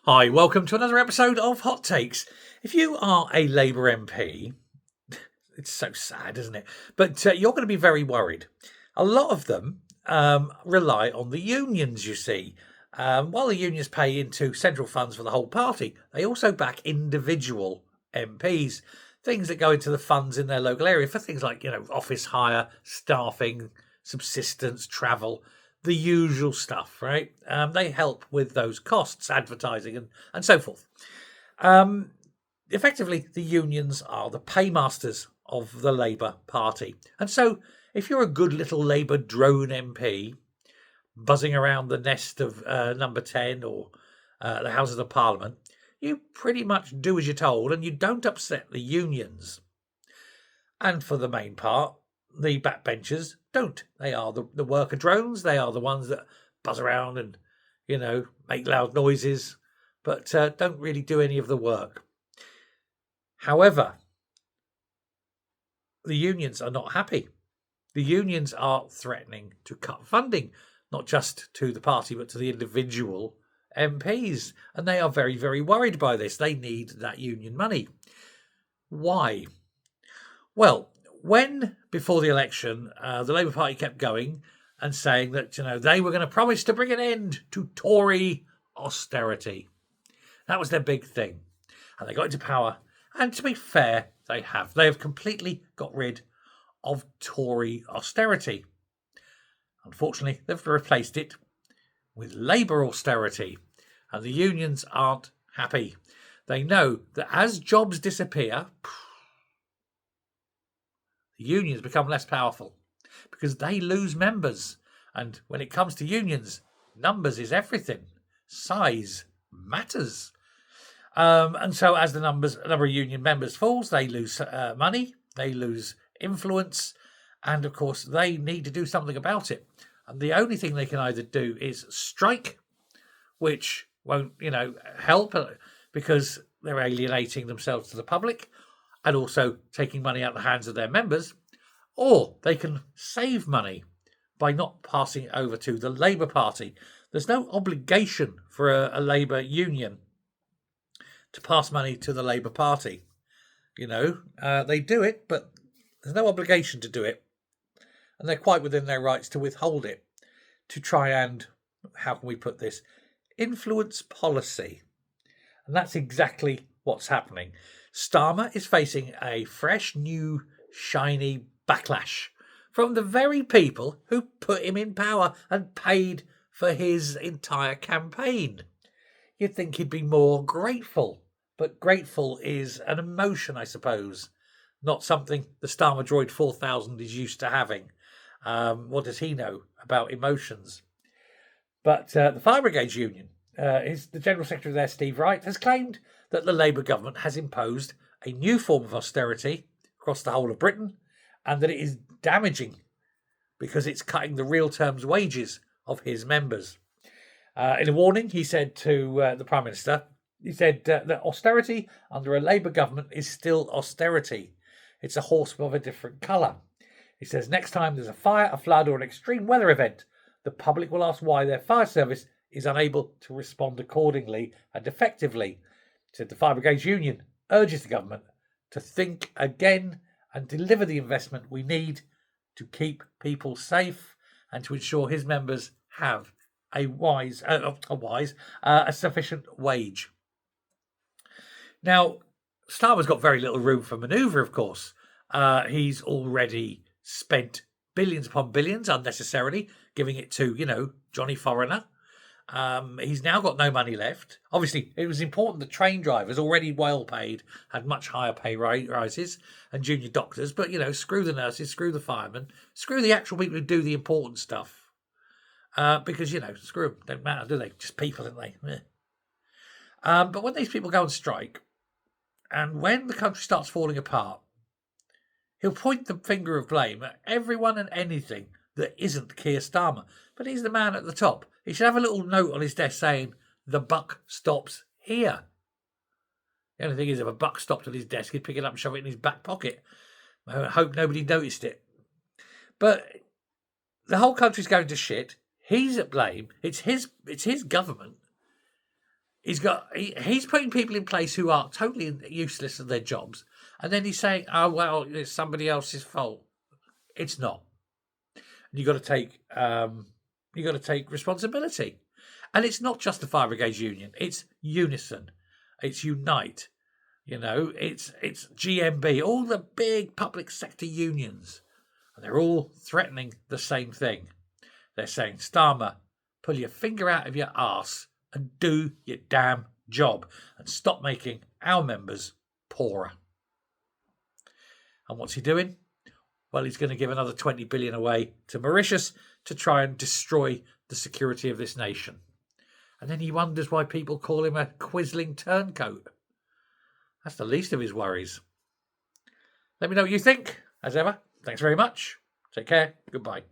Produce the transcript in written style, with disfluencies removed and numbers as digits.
Hi, welcome to another episode of Hot Takes. If you are a Labour MP, it's so sad, isn't it? But you're going to be very worried. A lot of them rely on the unions, you see. While the unions pay into central funds for the whole party, they also back individual MPs, things that go into the funds in their local area for things like, office hire, staffing, subsistence, travel, the usual stuff, right? They help with those costs, advertising, and so forth. Effectively, the unions are the paymasters of the Labour Party. And so, if you're a good little Labour drone MP buzzing around the nest of number 10 or the Houses of Parliament, you pretty much do as you're told and you don't upset the unions. And for the main part, the backbenchers don't. They are the worker drones. They are the ones that buzz around and, make loud noises, but don't really do any of the work. However, the unions are not happy. The unions are threatening to cut funding, not just to the party, but to the individual MPs. And they are very, very worried by this. They need that union money. Why? Well, when before the election, the Labour Party kept going and saying that, they were going to promise to bring an end to Tory austerity. That was their big thing. And they got into power. And to be fair, they have. They have completely got rid of Tory austerity. Unfortunately, they've replaced it with Labour austerity. And the unions aren't happy. They know that as jobs disappear, the unions become less powerful because they lose members. And when it comes to unions, numbers is everything. Size matters. And so as the number of union members falls, they lose money, they lose influence, and of course they need to do something about it. And the only thing they can either do is strike, which won't, help because they're alienating themselves to the public and also taking money out of the hands of their members, or they can save money by not passing it over to the Labour Party. There's no obligation for a Labour union to pass money to the Labour Party. They do it, but there's no obligation to do it. And they're quite within their rights to withhold it, to try and, how can we put this, influence policy. And that's exactly what's happening. Starmer is facing a fresh, new, shiny backlash from the very people who put him in power and paid for his entire campaign. You'd think he'd be more grateful, but grateful is an emotion, I suppose, not something the Starmer Droid 4000 is used to having. What does he know about emotions? But the Fire Brigades Union, the General Secretary there, Steve Wright, has claimed that the Labour government has imposed a new form of austerity across the whole of Britain and that it is damaging because it's cutting the real terms wages of his members. In a warning, he said to the Prime Minister, that austerity under a Labour government is still austerity. It's a horse of a different colour. He says next time there's a fire, a flood or an extreme weather event, the public will ask why their fire service is unable to respond accordingly and effectively. Said the Fire Brigades Union urges the government to think again and deliver the investment we need to keep people safe and to ensure his members have a sufficient wage. Now, Starmer's got very little room for manoeuvre, of course. He's already spent billions upon billions unnecessarily, giving it to, Johnny Foreigner. He's now got no money left. Obviously, it was important that train drivers, already well paid, had much higher pay rises, and junior doctors. But, screw the nurses, screw the firemen, screw the actual people who do the important stuff. Because, screw them. Don't matter, do they? Just people, don't they? Yeah. But when these people go on strike, and when the country starts falling apart, he'll point the finger of blame at everyone and anything that isn't Keir Starmer. But he's the man at the top. He should have a little note on his desk saying, the buck stops here. The only thing is, if a buck stopped at his desk, he'd pick it up and shove it in his back pocket. I hope nobody noticed it. But the whole country's going to shit. He's at blame. It's his government. He's putting people in place who are totally useless at their jobs, and then he's saying, "Oh well, it's somebody else's fault." It's not. You got to take responsibility, and it's not just the fire brigades union. It's Unison, it's Unite. It's GMB, all the big public sector unions, and they're all threatening the same thing. They're saying, Starmer, pull your finger out of your arse and do your damn job and stop making our members poorer. And what's he doing? Well, he's going to give another 20 billion away to Mauritius to try and destroy the security of this nation. And then he wonders why people call him a quisling turncoat. That's the least of his worries. Let me know what you think. As ever, thanks very much. Take care. Goodbye.